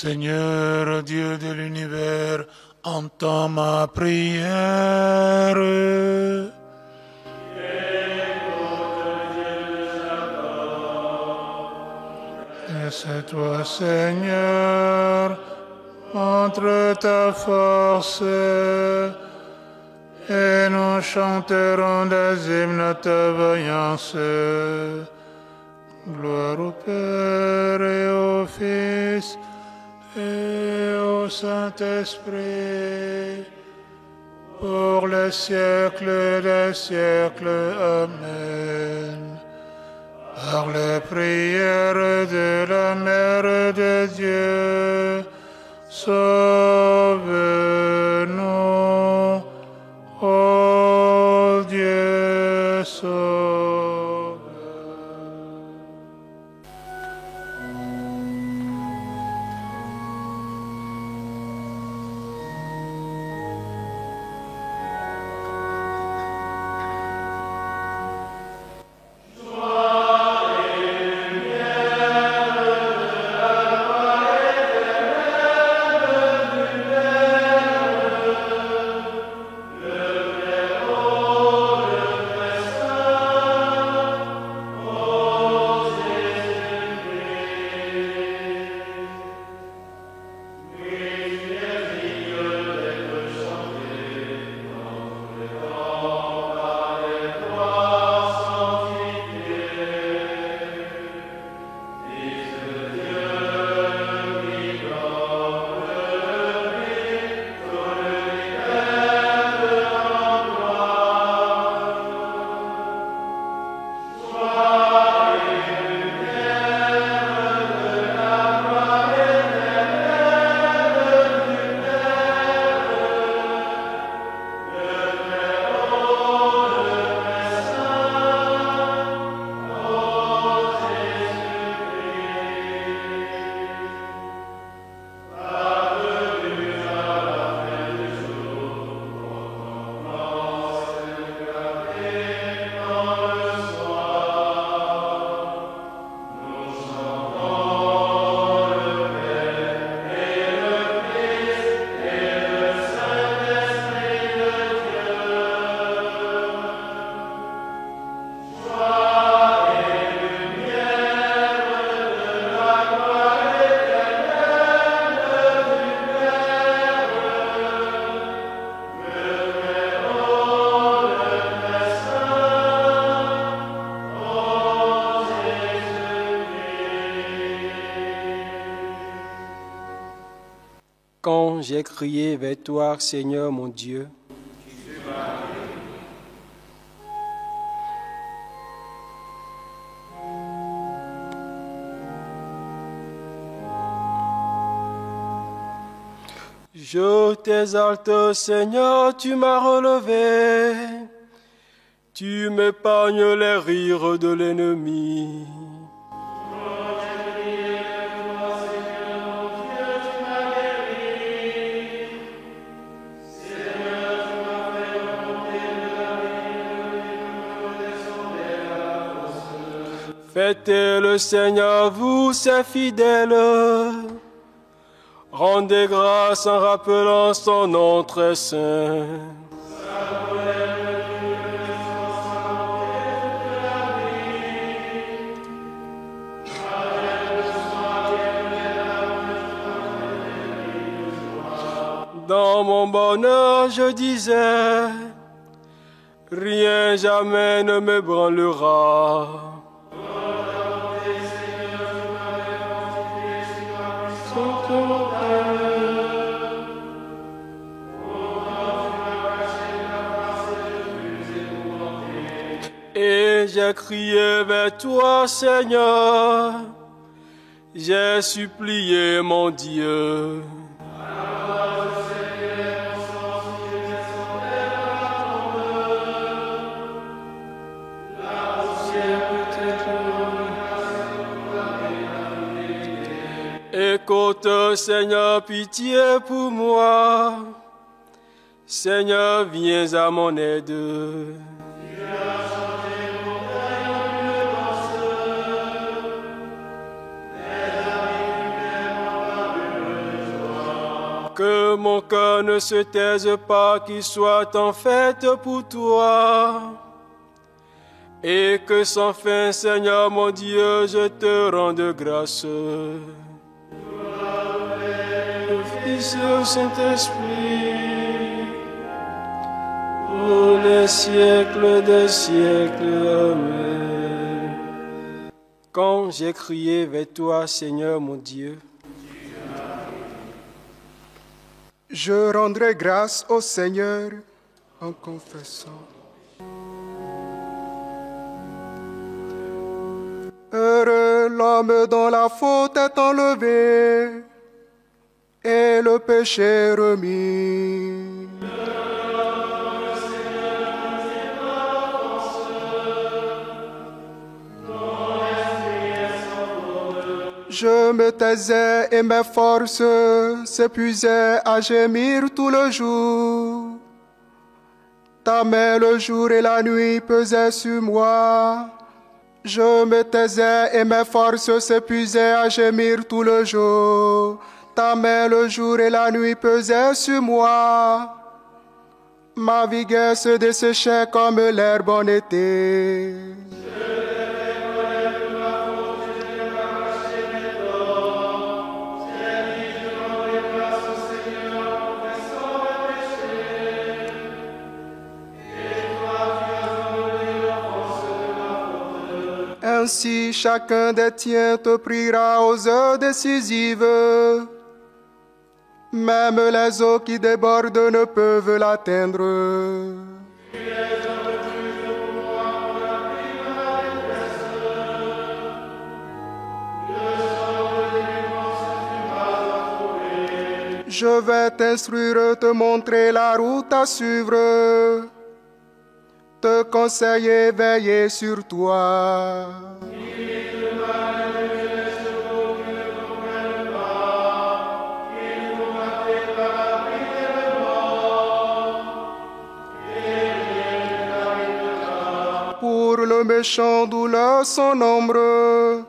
Seigneur Dieu de l'univers, entends ma prière. Et c'est toi, Seigneur, montre ta force, et nous chanterons des hymnes à ta vaillance. Gloire au Père et au Fils et au Saint-Esprit, pour les siècles des siècles. Amen. Par les prières de la Mère de Dieu, sauve-nous, ô Dieu, sauve. Quand j'ai crié vers toi, Seigneur mon Dieu, je t'exalte, Seigneur, tu m'as relevé, tu m'épargnes les rires de l'ennemi. Fêtez le Seigneur, vous, ses fidèles. Rendez grâce en rappelant son nom très saint. Dans mon bonheur, je disais, rien jamais ne m'ébranlera. Et j'ai crié vers toi, Seigneur, j'ai supplié mon Dieu. Écoute, Seigneur, pitié pour moi. Seigneur, viens à mon aide. que mon cœur ne se taise pas, qu'il soit en fête pour toi. Et que sans fin, Seigneur mon Dieu, je te rende grâce. Le Fils et au Saint-Esprit, pour les siècles des siècles. Amen. Quand j'ai crié vers toi, Seigneur mon Dieu, je rendrai grâce au Seigneur en confessant. Heureux l'homme dont la faute est enlevée et le péché remis. Je me taisais et mes forces s'épuisaient à gémir tout le jour. Ta main le jour et la nuit pesaient sur moi. Je me taisais et mes forces s'épuisaient à gémir tout le jour. Ta main le jour et la nuit pesaient sur moi. Ma vigueur se desséchait comme l'herbe en été. Ainsi chacun des tiens te priera aux heures décisives. Même les eaux qui débordent ne peuvent l'atteindre. Je vais t'instruire, te montrer la route à suivre, te conseiller, veiller sur toi. Pour le méchant, douleur son ombre,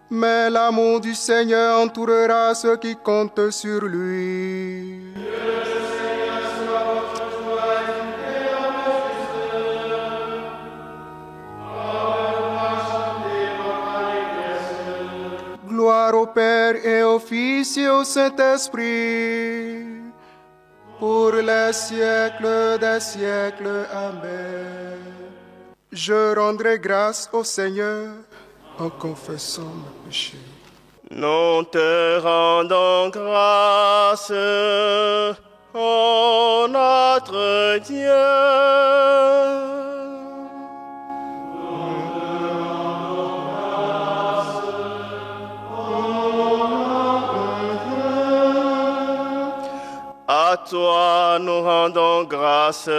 mais l'amour du Seigneur entourera ceux qui comptent sur lui. Gloire au Père et au Fils et au Saint-Esprit, pour les siècles des siècles. Amen. Je rendrai grâce au Seigneur en confessant mes péchés. Nous te rendons grâce, ô notre Dieu. À toi nous rendons grâce,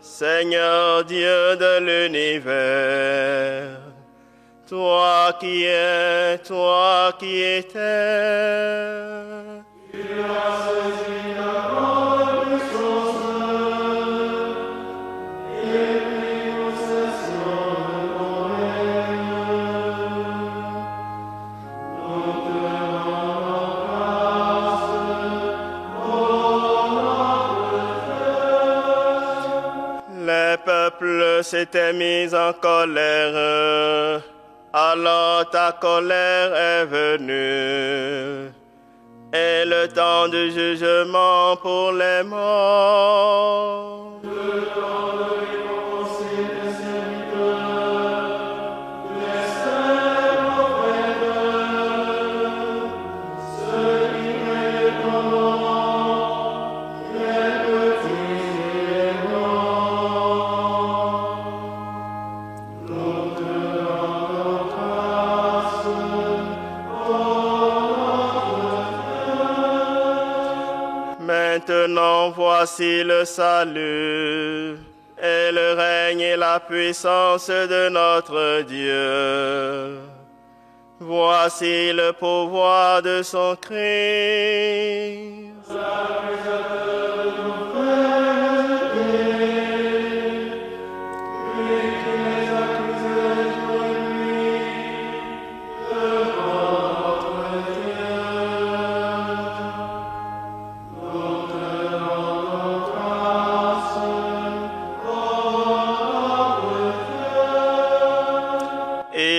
Seigneur Dieu de l'univers. Toi qui es, toi qui étais. Tu as saisi la bonne chose et pris possession de ton règne. Nous te rendons grâce, ô notre Dieu. Les peuples s'étaient mis en colère. Alors ta colère est venue, et le temps du jugement pour les morts. Le temps de récompenser tes serviteurs, les saints prophètes, ceux qui craignent ton nom, les petits et les grands. Nous te rendons grâce, ô notre Dieu. Maintenant voici le salut, et le règne et la puissance de notre Dieu. Voici le pouvoir de son Christ.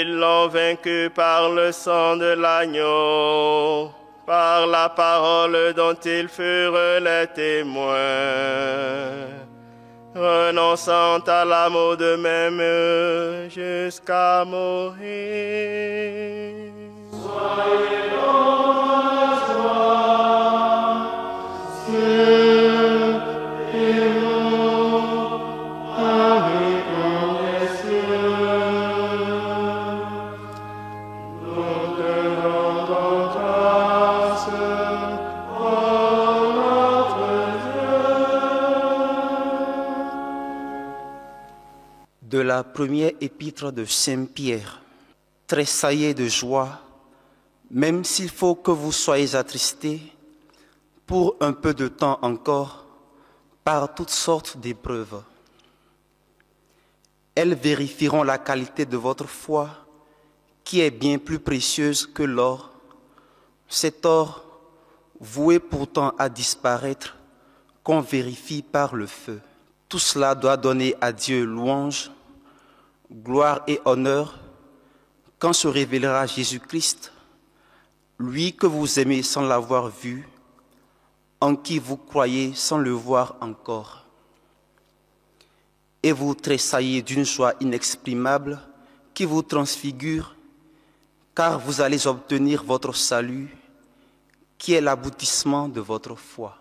Ils l'ont vaincu par le sang de l'agneau, par la parole dont ils furent les témoins, renonçant à l'amour d'eux-mêmes jusqu'à mourir. Soyez dans la joie, cieux et nous, avec les cieux. Nous te rendons grâce, ô notre Dieu. De la première épître de Saint Pierre. Tressaillez de joie, même s'il faut que vous soyez attristés pour un peu de temps encore par toutes sortes d'épreuves. Elles vérifieront la qualité de votre foi, qui est bien plus précieuse que l'or. Cet or, voué pourtant à disparaître, qu'on vérifie par le feu. Tout cela doit donner à Dieu louange, gloire et honneur quand se révélera Jésus-Christ, lui que vous aimez sans l'avoir vu, en qui vous croyez sans le voir encore. Et vous tressaillez d'une joie inexprimable qui vous transfigure, car vous allez obtenir votre salut, qui est l'aboutissement de votre foi.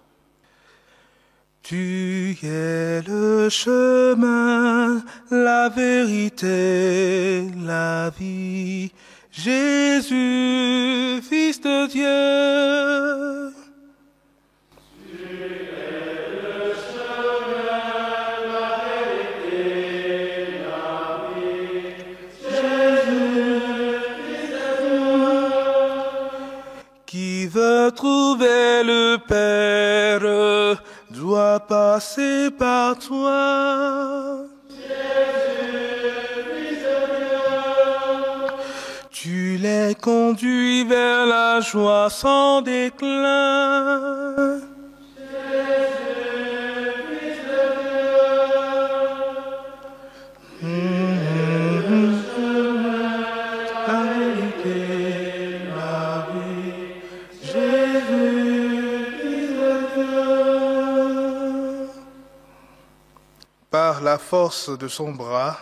Tu es le chemin, la vérité, la vie, Jésus, Fils de Dieu. Tu es le chemin, la vérité, la vie, Jésus, Fils de Dieu. Qui veut trouver le Père doit passer par toi. Jésus, Fils de Dieu. Tu les conduis vers la joie sans déclin. Jésus, Fils de Dieu. La vérité, la vie, Jésus, Fils de Dieu. Par la force de son bras,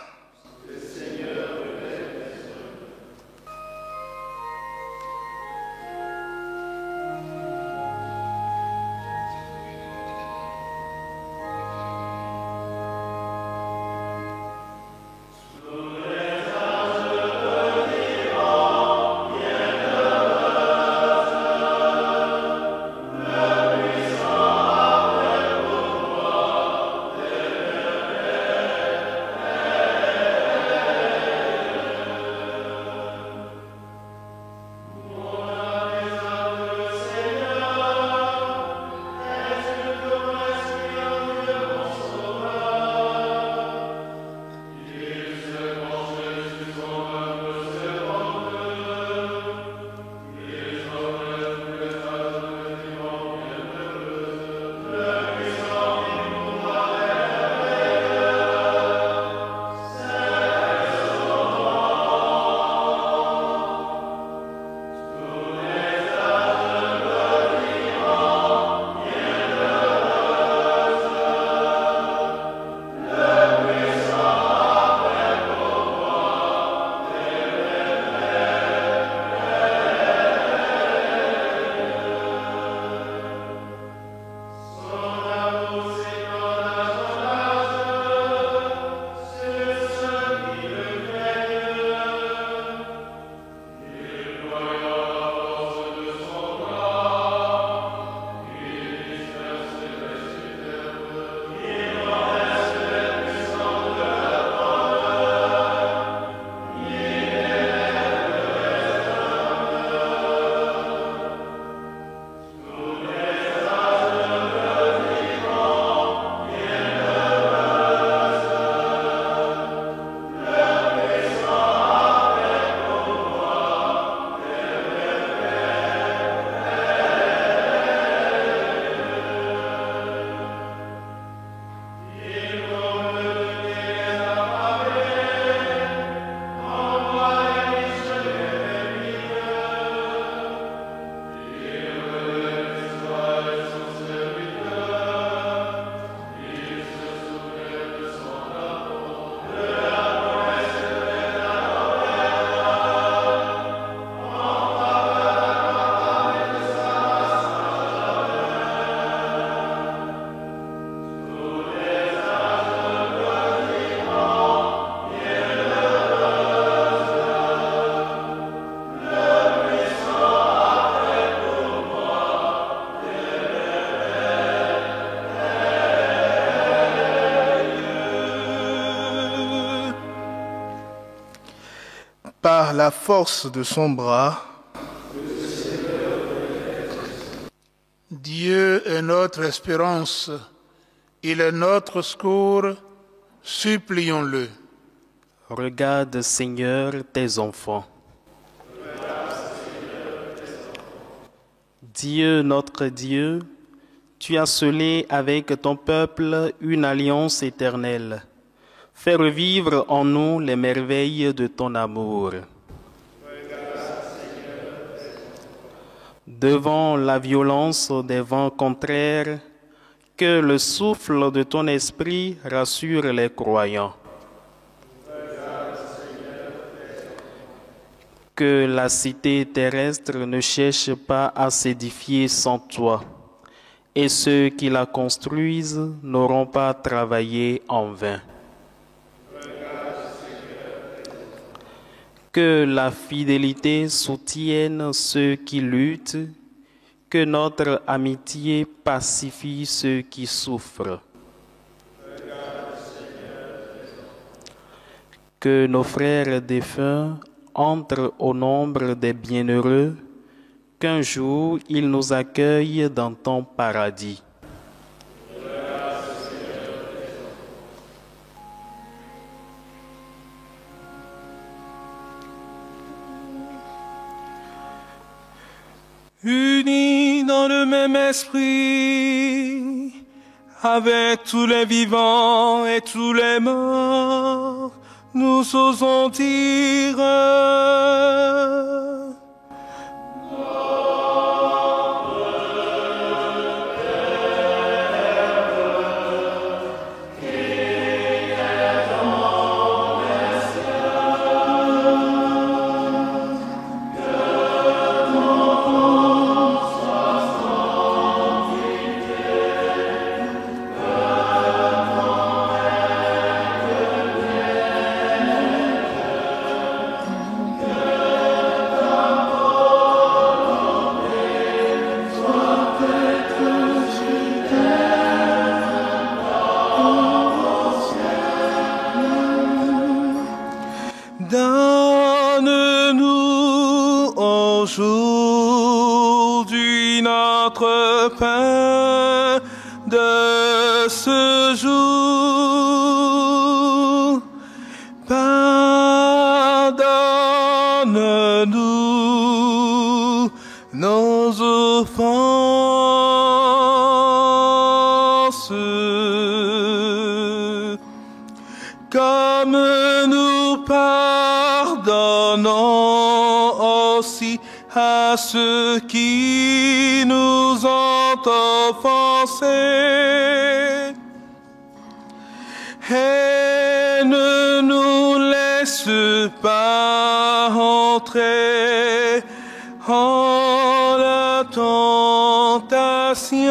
par la force de son bras. Dieu est notre espérance, il est notre secours, supplions-le. Regarde, Seigneur, tes enfants. Dieu, notre Dieu, tu as scellé avec ton peuple une alliance éternelle. Fais revivre en nous les merveilles de ton amour. Devant la violence des vents contraires, que le souffle de ton esprit rassure les croyants. Que la cité terrestre ne cherche pas à s'édifier sans toi, et ceux qui la construisent n'auront pas travaillé en vain. Que la fidélité soutienne ceux qui luttent, que notre amitié pacifie ceux qui souffrent. Que nos frères défunts entrent au nombre des bienheureux, qu'un jour ils nous accueillent dans ton paradis. Unis dans le même esprit, avec tous les vivants et tous les morts, nous osons dire donne-nous aujourd'hui notre pain de ce jour. Pardonne-nous nos offenses, comme nous pardonnons aussi à ceux qui nous ont offensés. Et ne nous laisse pas entrer en la tentation,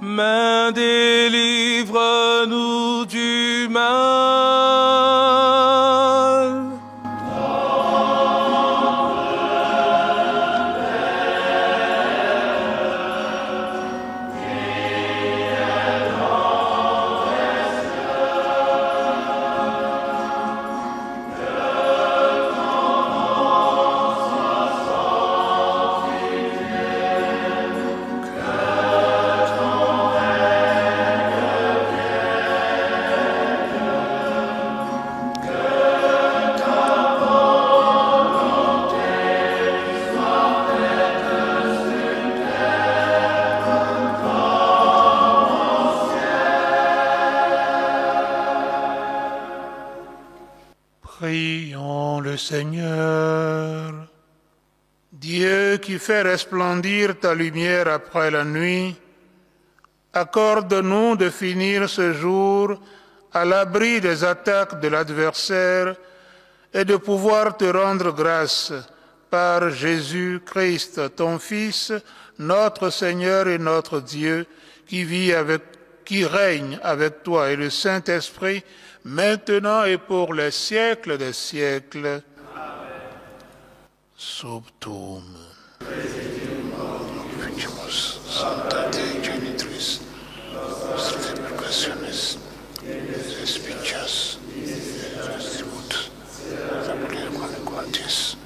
mais délivre-nous du mal. Prions le Seigneur. Dieu qui fait resplendir ta lumière après la nuit, accorde-nous de finir ce jour à l'abri des attaques de l'adversaire et de pouvoir te rendre grâce par Jésus-Christ, ton Fils, notre Seigneur et notre Dieu, qui règne avec toi et le Saint-Esprit, maintenant et pour les siècles des siècles. Amen. Subtum. Vigimus, Sancta Dei Genitris, nostre purgationis, espicias, Dominus.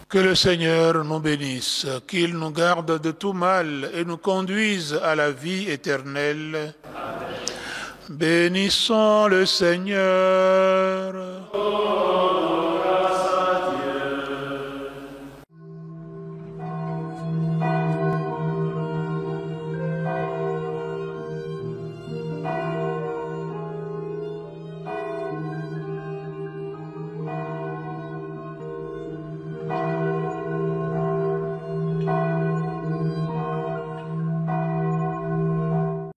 Que le Seigneur nous bénisse, qu'il nous garde de tout mal et nous conduise à la vie éternelle. Bénissons le Seigneur.